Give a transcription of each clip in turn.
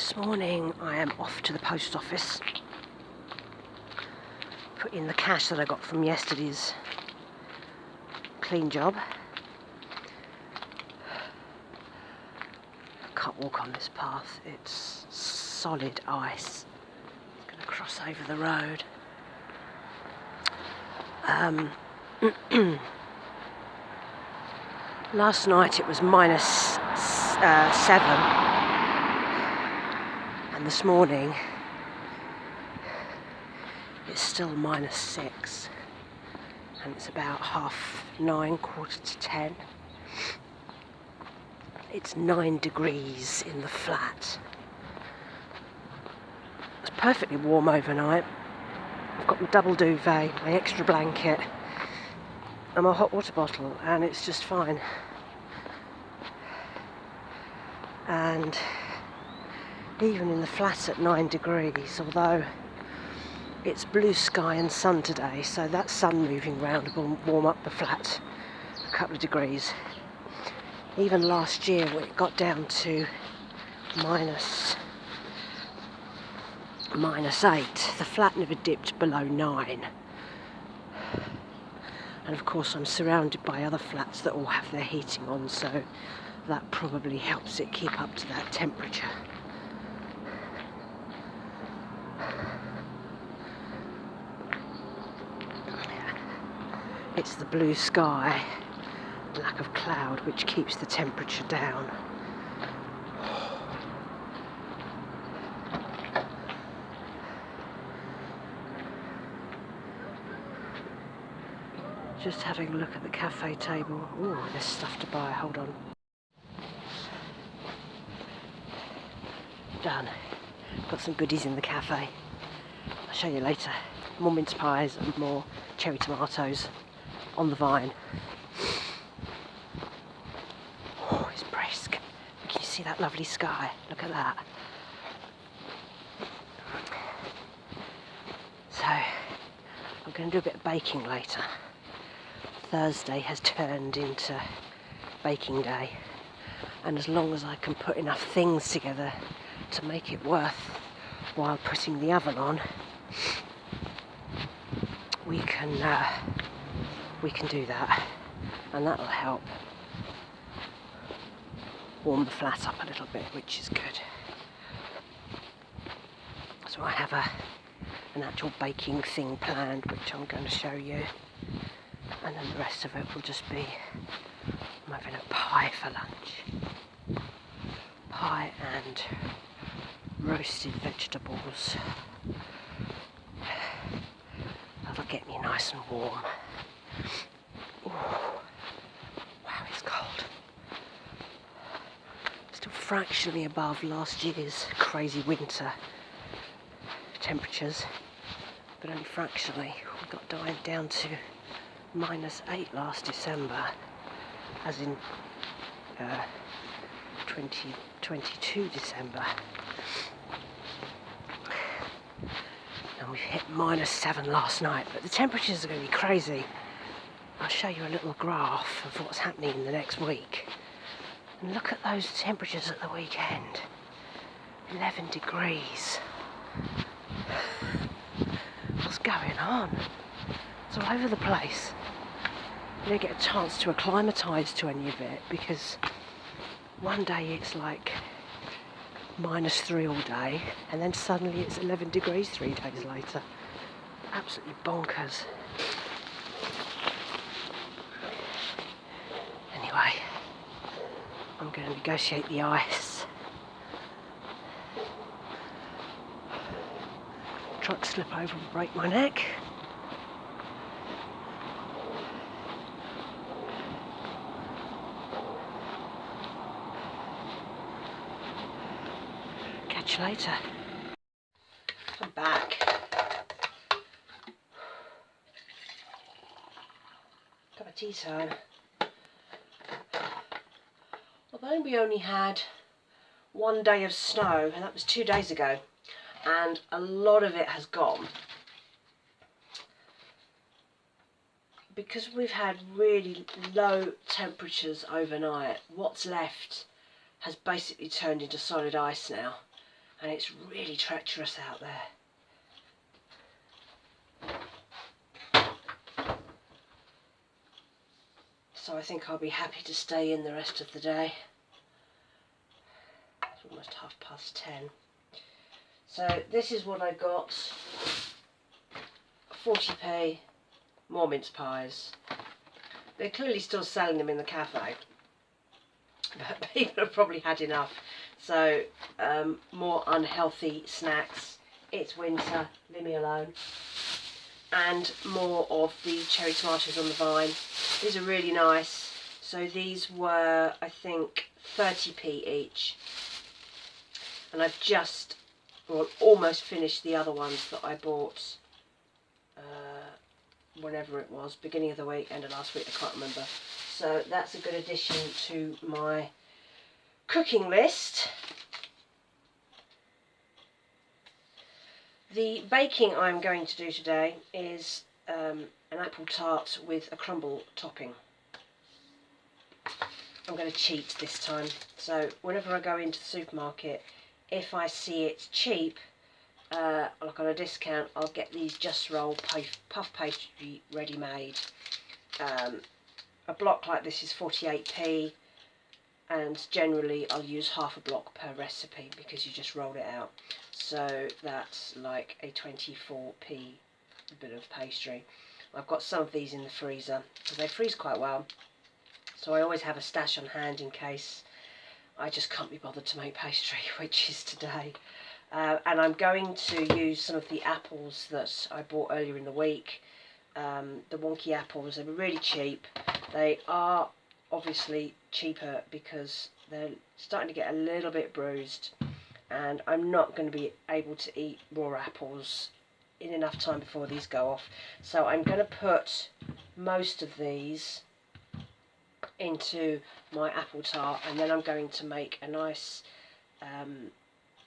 This morning I am off to the post office, put in the cash that I got from yesterday's clean job. I can't walk on this path, it's solid ice. I'm going to cross over the road. Last night it was -7. And this morning it's still -6, and it's about 9:30, 10:15. It's 9 degrees in the flat. It's perfectly warm overnight. I've got my double duvet, my extra blanket and my hot water bottle, and it's just fine. And even in the flat at 9 degrees, although it's blue sky and sun today, so that sun moving round will warm up the flat a couple of degrees. Even last year when it got down to -8, the flat never dipped below 9. And of course I'm surrounded by other flats that all have their heating on, so that probably helps it keep up to that temperature. It's the blue sky, lack of cloud, which keeps the temperature down. Just having a look at the cafe table. Ooh, there's stuff to buy, hold on. Done. Got some goodies in the cafe. I'll show you later. More mince pies and more cherry tomatoes on the vine. Oh, it's brisk. Can you see that lovely sky? Look at that. So, I'm going to do a bit of baking later. Thursday has turned into baking day, and as long as I can put enough things together to make it worth while putting the oven on, we can do that, and that'll help warm the flat up a little bit, which is good. So I have an actual baking thing planned, which I'm going to show you, and then the rest of it will just be I'm having a pie for lunch. Pie and roasted vegetables. That'll get me nice and warm. Ooh. Wow, it's cold. Still fractionally above last year's crazy winter temperatures, but only fractionally. We got down to -8 last December, as in 2022 December. And we've hit -7 last night, but the temperatures are going to be crazy. I'll show you a little graph of what's happening in the next week. And look at those temperatures at the weekend. 11 degrees. What's going on? It's all over the place. You don't get a chance to acclimatise to any of it, because one day it's like -3 all day, and then suddenly it's 11 degrees 3 days later. Absolutely bonkers. Anyway, I'm going to negotiate the ice. Truck slip over and break my neck. Catch you later. I'm back. Cup of tea time. Although we only had one day of snow, and that was 2 days ago, and a lot of it has gone. Because we've had really low temperatures overnight, what's left has basically turned into solid ice now. and it's really treacherous out there. So I think I'll be happy to stay in the rest of the day. It's almost 10:30. So this is what I got. 40p, more mince pies. They're clearly still selling them in the cafe, but people have probably had enough. So more unhealthy snacks. It's winter, leave me alone. And more of the cherry tomatoes on the vine. These are really nice. So these were, I think, 30p each. And I've just, well, almost finished the other ones that I bought whenever it was, beginning of the week, end of last week, I can't remember. So that's a good addition to my cooking list. The baking I'm going to do today is an apple tart with a crumble topping. I'm going to cheat this time. So whenever I go into the supermarket, if I see it's cheap, like on a discount, I'll get these Just Roll puff pastry ready-made. A block like this is 48p, and generally I'll use half a block per recipe because you just roll it out. So that's like a 24p bit of pastry. I've got some of these in the freezer because they freeze quite well, so I always have a stash on hand in case I just can't be bothered to make pastry, which is today. And I'm going to use some of the apples that I bought earlier in the week. The wonky apples, they were really cheap. They are obviously cheaper because they're starting to get a little bit bruised, and I'm not going to be able to eat raw apples in enough time before these go off. So I'm going to put most of these into my apple tart, and then I'm going to make a nice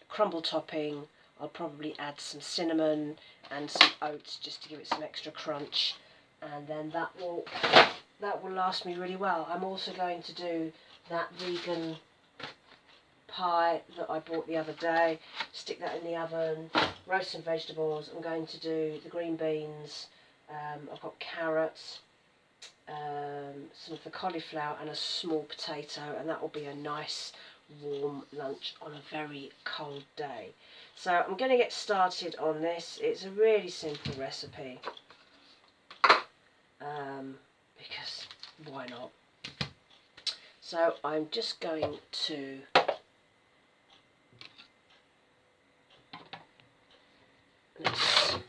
crumble topping. I'll probably add some cinnamon and some oats just to give it some extra crunch, and then that will last me really well. I'm also going to do that vegan pie that I bought the other day, stick that in the oven, roast some vegetables. I'm going to do the green beans, I've got carrots, some of the cauliflower and a small potato, and that will be a nice warm lunch on a very cold day. So I'm going to get started on this. It's a really simple recipe, because why not? So I'm just going to let's get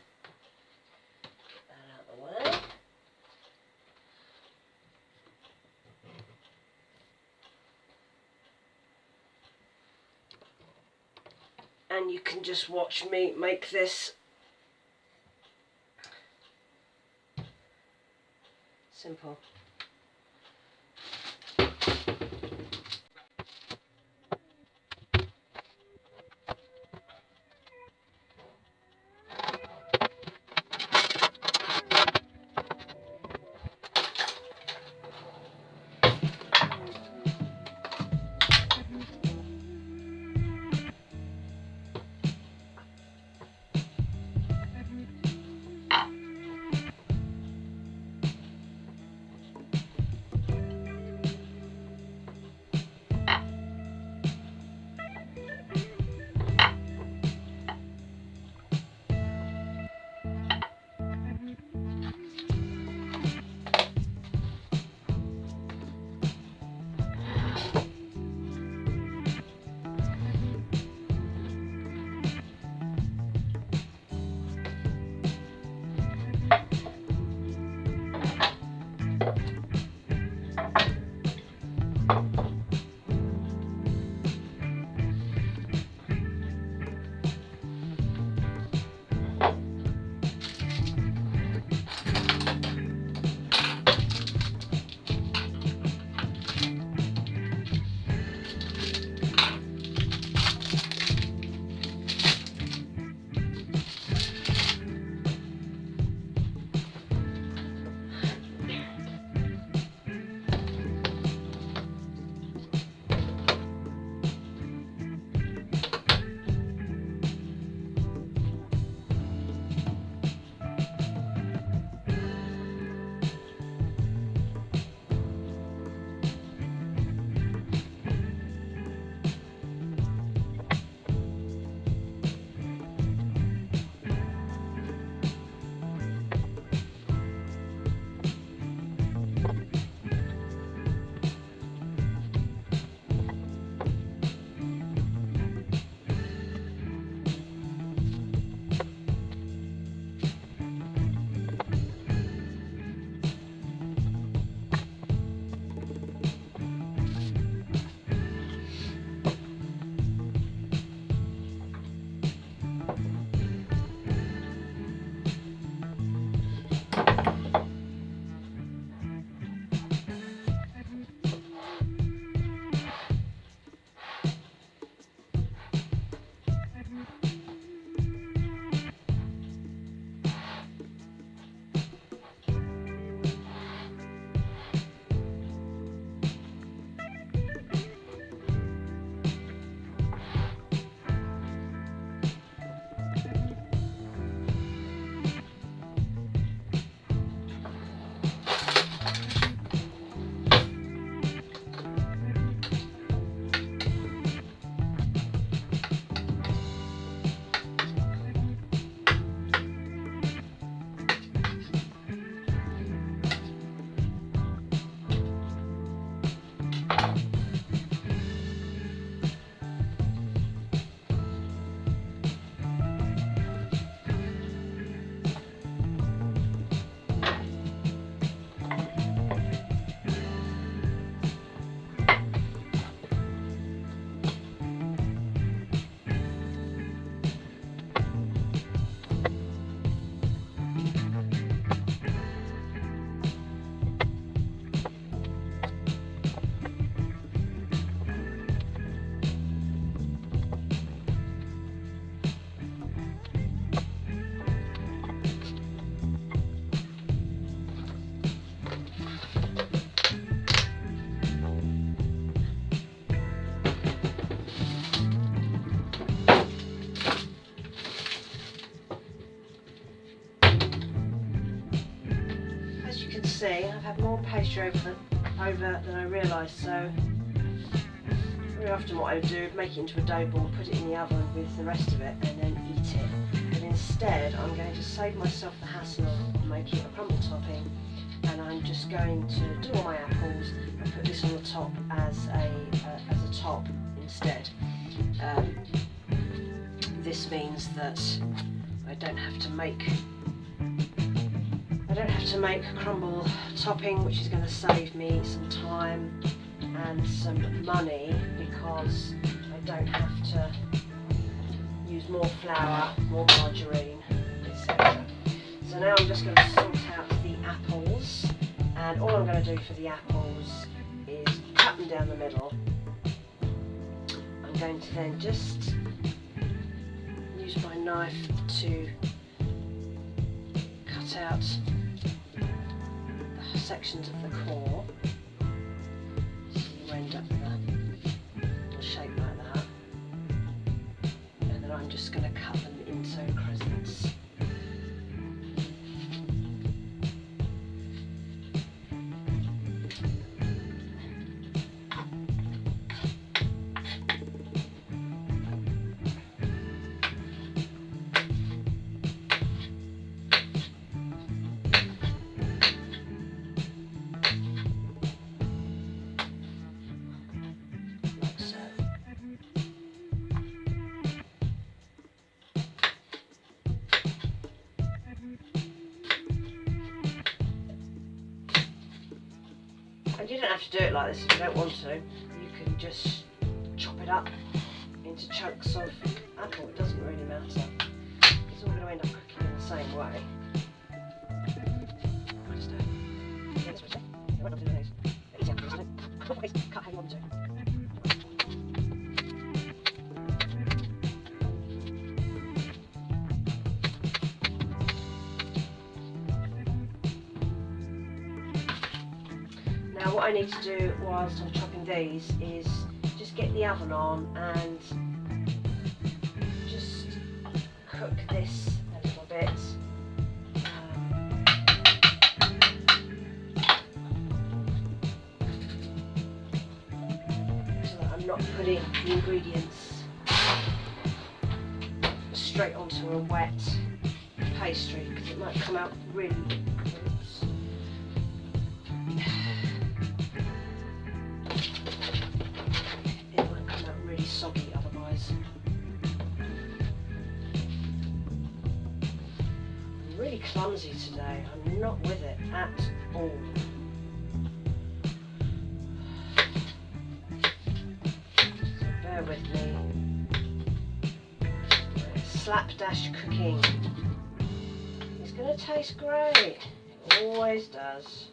that out of the way. And you can just watch me make this simple. had more pastry over than I realised, so very often what I would do is make it into a dough ball, put it in the oven with the rest of it and then eat it. But instead I'm going to save myself the hassle of making a crumble topping, and I'm just going to do all my apples and put this on the top as a top instead. This means that I don't have to make a crumble topping, which is going to save me some time and some money, because I don't have to use more flour, more margarine, etc. So now I'm just going to sort out the apples, and all I'm going to do for the apples is cut them down the middle. I'm going to then just use my knife to cut out the sections of the core, so you end up with a shape like that, and then I'm just going to cut them into crescents. And you don't have to do it like this if you don't want to. You can just chop it up into chunks of apple. It doesn't really matter. It's all going to end up cooking in the same way. Cut how you want to. Now what I need to do whilst I'm chopping these is just get the oven on and just cook this a little bit. So that I'm not putting the ingredients straight onto a wet pastry, because it might come out really soggy otherwise. I'm really clumsy today. I'm not with it at all. So bear with me. Slapdash cooking. It's going to taste great. It always does.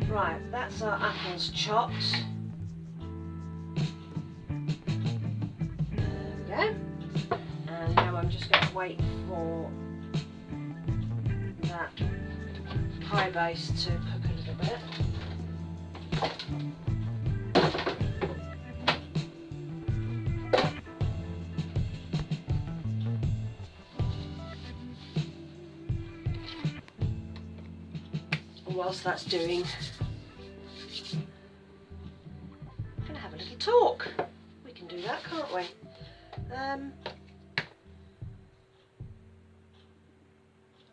Right, that's our apples chopped. There we go. And now I'm just going to wait for that pie base to cook a little bit. Whilst that's doing, I'm going to have a little talk. We can do that, can't we? I'm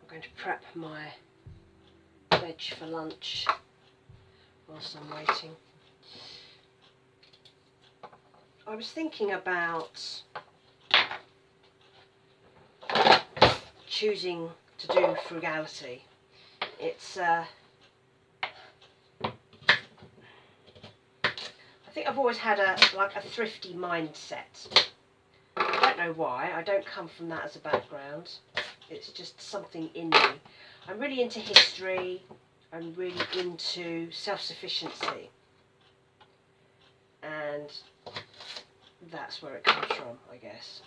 going to prep my veg for lunch whilst I'm waiting. I was thinking about choosing to do frugality. It's I think I've always had a thrifty mindset. I don't know why. I don't come from that as a background. It's just something in me. I'm really into history. I'm really into self-sufficiency. And that's where it comes from, I guess.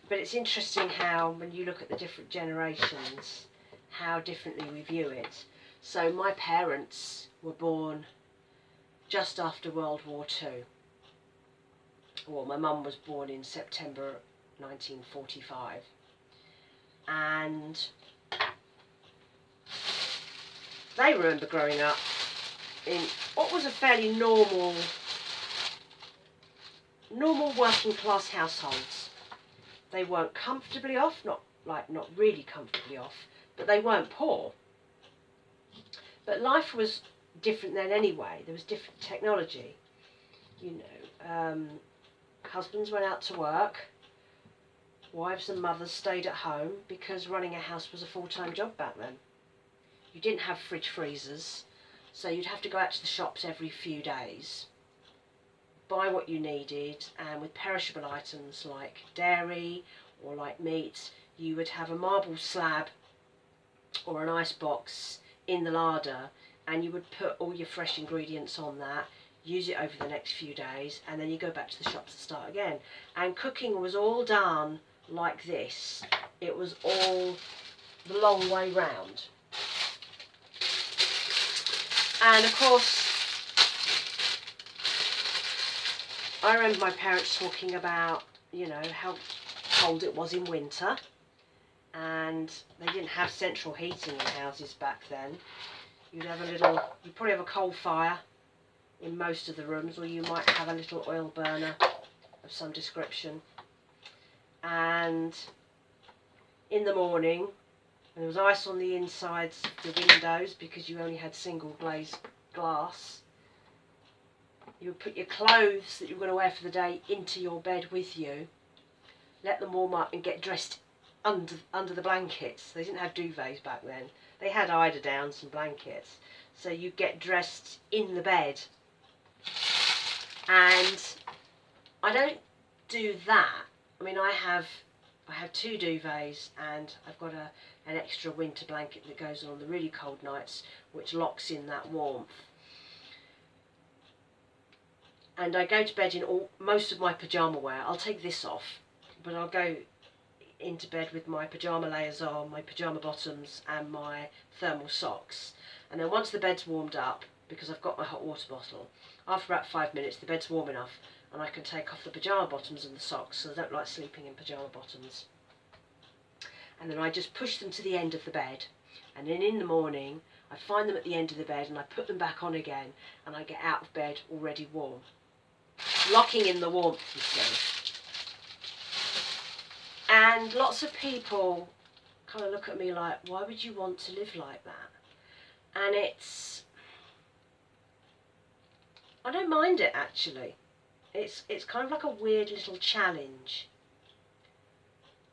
But it's interesting how, when you look at the different generations, how differently we view it. So my parents were born just after World War II. Well, my mum was born in September 1945. And they remember growing up in what was a fairly normal working class households. They weren't comfortably off, not really comfortably off, but they weren't poor. But life was different then anyway. There was different technology. You know, husbands went out to work, wives and mothers stayed at home, because running a house was a full-time job back then. You didn't have fridge freezers, so you'd have to go out to the shops every few days, buy what you needed, and with perishable items like dairy or like meat, you would have a marble slab or an ice box in the larder, and you would put all your fresh ingredients on that, use it over the next few days, and then you go back to the shops and start again. And cooking was all done like this. It was all the long way round. And of course, I remember my parents talking about, you know, how cold it was in winter, and they didn't have central heating in houses back then. You'd probably have a coal fire in most of the rooms, or you might have a little oil burner of some description. And in the morning, when there was ice on the insides of the windows because you only had single glazed glass, you would put your clothes that you were going to wear for the day into your bed with you, let them warm up, and get dressed under the blankets. They didn't have duvets back then. They had eider-downs and blankets. So you get dressed in the bed. And I don't do that. I mean, I have 2 duvets, and I've got an extra winter blanket that goes on the really cold nights, which locks in that warmth. And I go to bed in most of my pyjama wear. I'll take this off, but I'll go into bed with my pyjama layers on, my pyjama bottoms, and my thermal socks. And then once the bed's warmed up, because I've got my hot water bottle, after about 5 minutes the bed's warm enough and I can take off the pyjama bottoms and the socks, so I don't like sleeping in pyjama bottoms. And then I just push them to the end of the bed, and then in the morning I find them at the end of the bed and I put them back on again, and I get out of bed already warm. Locking in the warmth, you see. And lots of people kind of look at me like, why would you want to live like that? And I don't mind it, actually. It's kind of like a weird little challenge.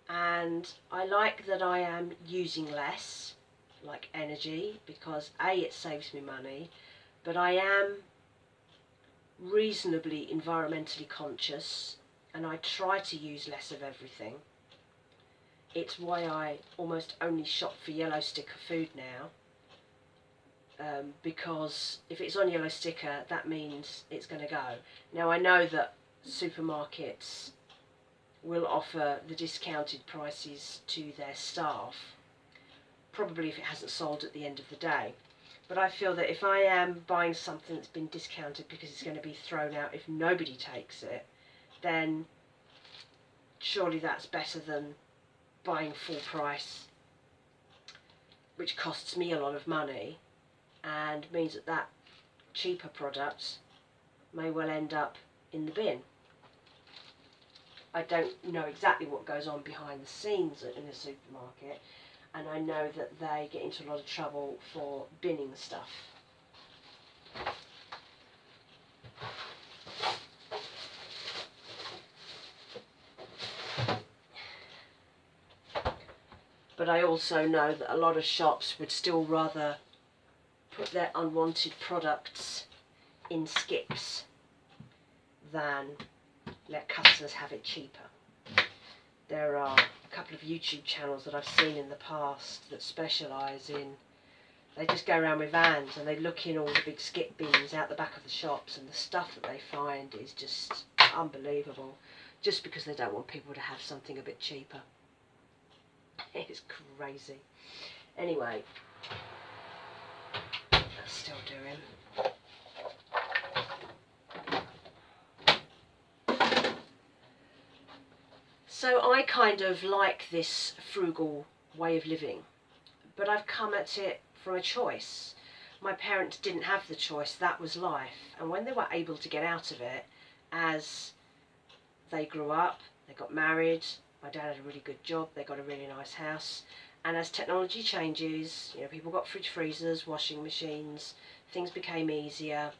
And I like that I am using less, like energy, because A, it saves me money, but I am reasonably environmentally conscious, and I try to use less of everything. It's why I almost only shop for yellow sticker food now, because if it's on yellow sticker, that means it's going to go. Now, I know that supermarkets will offer the discounted prices to their staff, probably if it hasn't sold at the end of the day. But I feel that if I am buying something that's been discounted because it's going to be thrown out if nobody takes it, then surely that's better than buying full price, which costs me a lot of money and means that that cheaper product may well end up in the bin. I don't know exactly what goes on behind the scenes in a supermarket, and I know that they get into a lot of trouble for binning stuff. But I also know that a lot of shops would still rather put their unwanted products in skips than let customers have it cheaper. There are a couple of YouTube channels that I've seen in the past that specialise in They just go around with vans and they look in all the big skip bins out the back of the shops, and the stuff that they find is just unbelievable, just because they don't want people to have something a bit cheaper. It's crazy. Anyway, that's still doing. So I kind of like this frugal way of living, but I've come at it from a choice. My parents didn't have the choice, that was life. And when they were able to get out of it, as they grew up, they got married, my dad had a really good job, they got a really nice house, and as technology changes, you know, people got fridge freezers, washing machines, things became easier,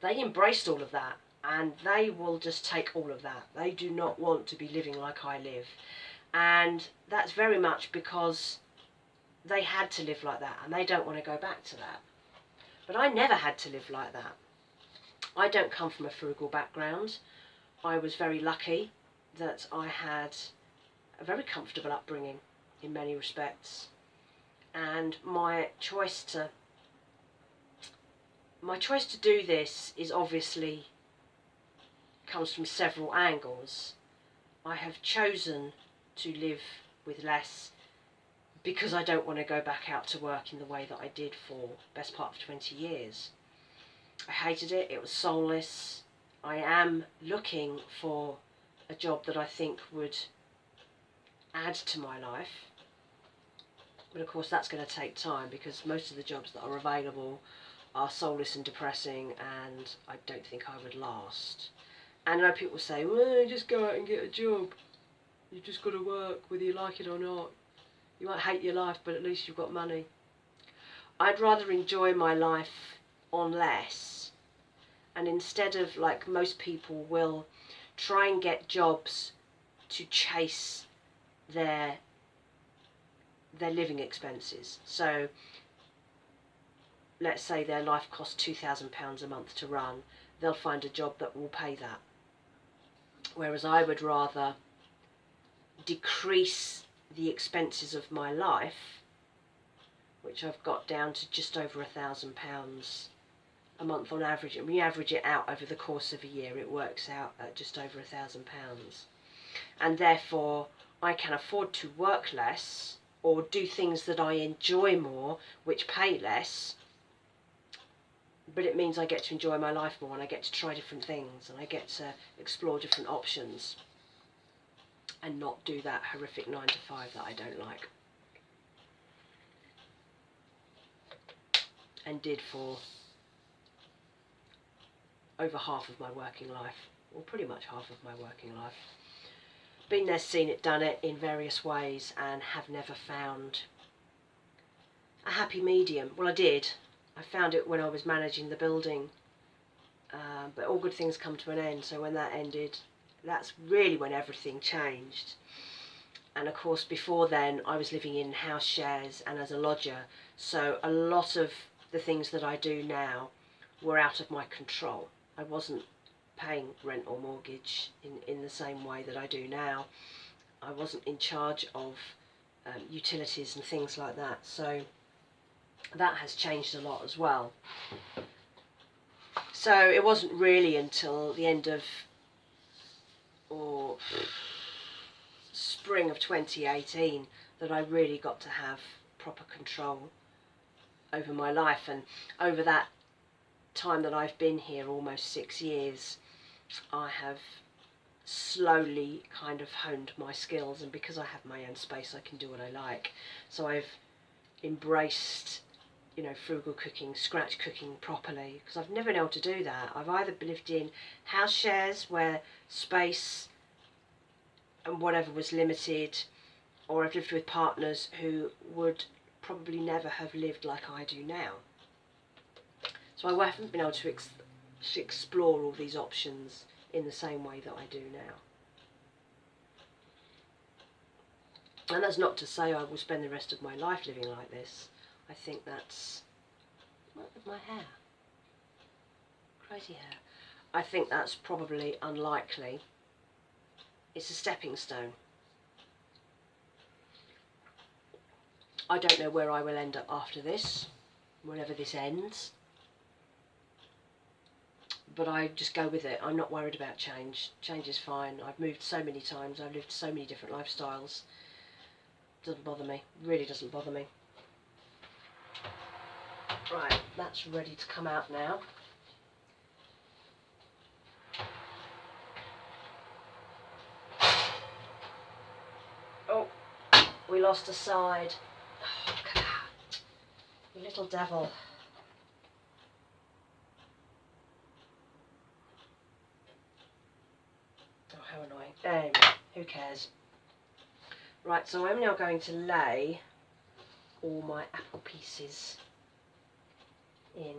they embraced all of that, and they will just take all of that. They do not want to be living like I live, and that's very much because they had to live like that, and they don't want to go back to that. But I never had to live like that. I don't come from a frugal background. I was very lucky that I had a very comfortable upbringing in many respects, and my choice to do this is obviously comes from several angles. I have chosen to live with less because I don't want to go back out to work in the way that I did for the best part of 20 years. I hated it, it was soulless. I am looking for a job that I think would add to my life. But of course that's going to take time, because most of the jobs that are available are soulless and depressing, and I don't think I would last. And I know people say, well, just go out and get a job. You've just got to work whether you like it or not. You might hate your life, but at least you've got money. I'd rather enjoy my life on less, and instead of, like most people will, try and get jobs to chase their living expenses. So let's say their life costs £2,000 a month to run, they'll find a job that will pay that. Whereas I would rather decrease the expenses of my life, which I've got down to just over £1,000 a month on average. And when you average it out over the course of a year, it works out at just over £1,000. And therefore, I can afford to work less or do things that I enjoy more, which pay less, but it means I get to enjoy my life more, and I get to try different things, and I get to explore different options, and not do that horrific 9 to 5 that I don't like, and did for over half of my working life, or pretty much half of my working life. Been there, seen it, done it in various ways, and have never found a happy medium. Well, I did. I found it when I was managing the building, but all good things come to an end, so when that ended, that's really when everything changed. And of course before then I was living in house shares and as a lodger, so a lot of the things that I do now were out of my control. I wasn't paying rent or mortgage in the same way that I do now. I wasn't in charge of utilities and things like that, so that has changed a lot as well. So it wasn't really until the end of spring of 2018 that I really got to have proper control over my life. And over that time that I've been here, almost 6 years, I have slowly kind of honed my skills, and because I have my own space I can do what I like. So I've embraced, you know, frugal cooking, scratch cooking properly, because I've never been able to do that. I've either lived in house shares where space and whatever was limited, or I've lived with partners who would probably never have lived like I do now. So I haven't been able to explore all these options in the same way that I do now. And that's not to say I will spend the rest of my life living like this. I think that's... what with my hair? Crazy hair. I think that's probably unlikely. It's a stepping stone. I don't know where I will end up after this, whenever this ends. But I just go with it. I'm not worried about change. Change is fine. I've moved so many times. I've lived so many different lifestyles. Doesn't bother me. Really doesn't bother me. Right, that's ready to come out now. Oh, we lost a side. Oh, look at that. You little devil. Oh, how annoying. Anyway, who cares? Right, so I'm now going to lay all my apple pieces in.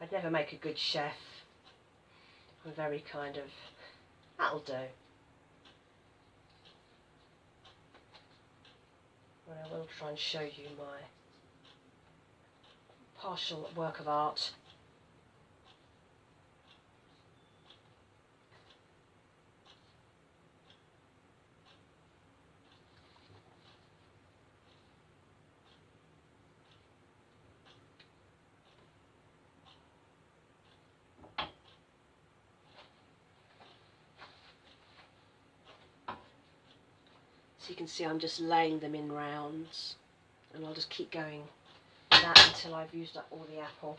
I'd never make a good chef. I'm very kind of, that'll do. But I will try and show you my partial work of art. So you can see I'm just laying them in rounds, and I'll just keep going with that until I've used up all the apple.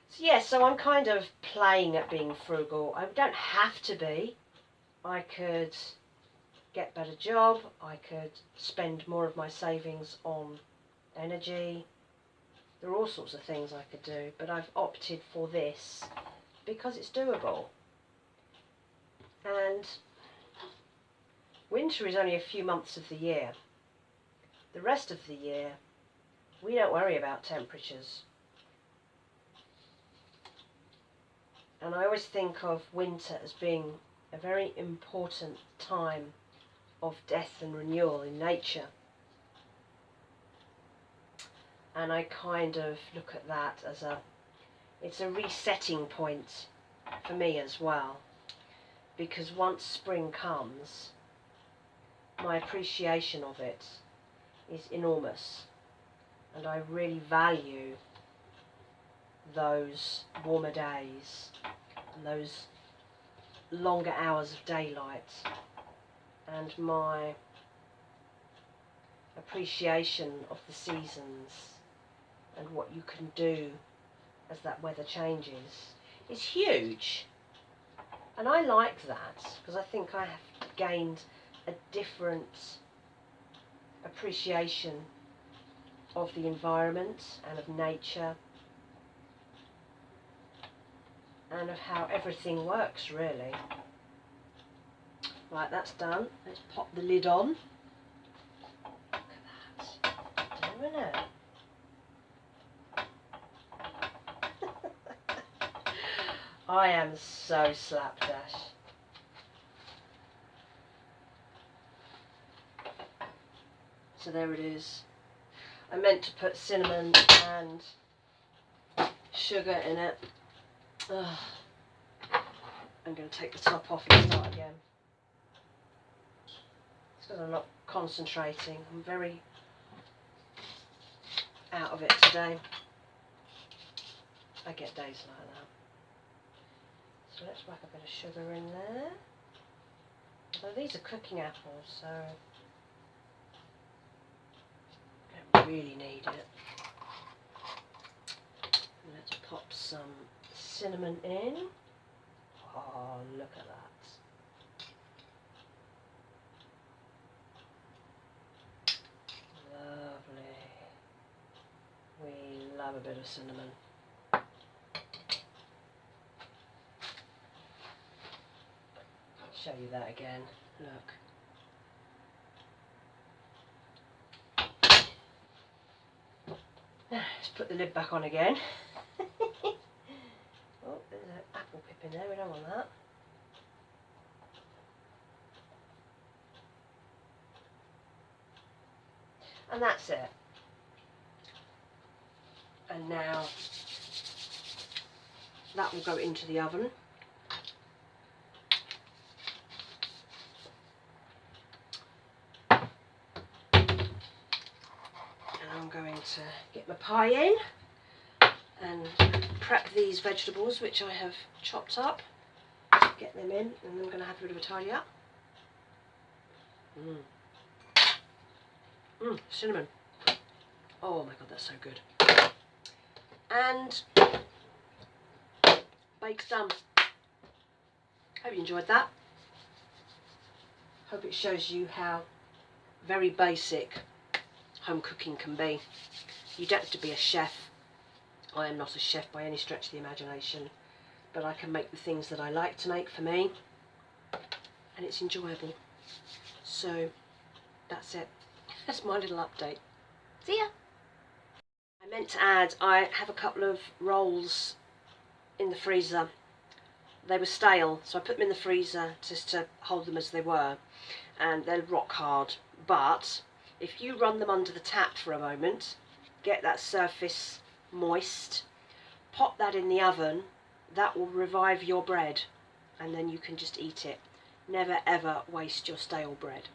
So yeah, so I'm kind of playing at being frugal. I don't have to be. I could get a better job, I could spend more of my savings on energy. There are all sorts of things I could do, but I've opted for this because it's doable. And winter is only a few months of the year. The rest of the year, we don't worry about temperatures. And I always think of winter as being a very important time of death and renewal in nature. And I kind of look at that as it's a resetting point for me as well. Because once spring comes, my appreciation of it is enormous. And I really value those warmer days and those longer hours of daylight, and my appreciation of the seasons and what you can do as that weather changes is huge. And I like that because I think I have gained a different appreciation of the environment and of nature and of how everything works, really. Right, that's done. Let's pop the lid on. Look at that. Doing it. I am so slapdash. So there it is. I meant to put cinnamon and sugar in it. Ugh. I'm going to take the top off and start again. It's because I'm not concentrating. I'm very out of it today. I get days like that. So let's whack a bit of sugar in there. Although these are cooking apples, so I don't really need it. Let's pop some cinnamon in. Oh, look at that. Lovely. We love a bit of cinnamon. I'll show you that again. Look. Now, let's put the lid back on again. Oh, there's an apple pip in there, we don't want that. And that's it. And now that will go into the oven. going to get my pie in and prep these vegetables which I have chopped up, get them in, and then I'm going to have a bit of a tidy up. Cinnamon. Oh my god, that's so good. And bake's done. Hope you enjoyed that. Hope it shows you how very basic home cooking can be. You don't have to be a chef. I am not a chef by any stretch of the imagination, but I can make the things that I like to make for me, and it's enjoyable. So that's it. That's my little update. See ya! I meant to add, I have a couple of rolls in the freezer. They were stale, so I put them in the freezer just to hold them as they were, and they're rock hard. But if you run them under the tap for a moment, get that surface moist, pop that in the oven, that will revive your bread, and then you can just eat it. Never ever waste your stale bread.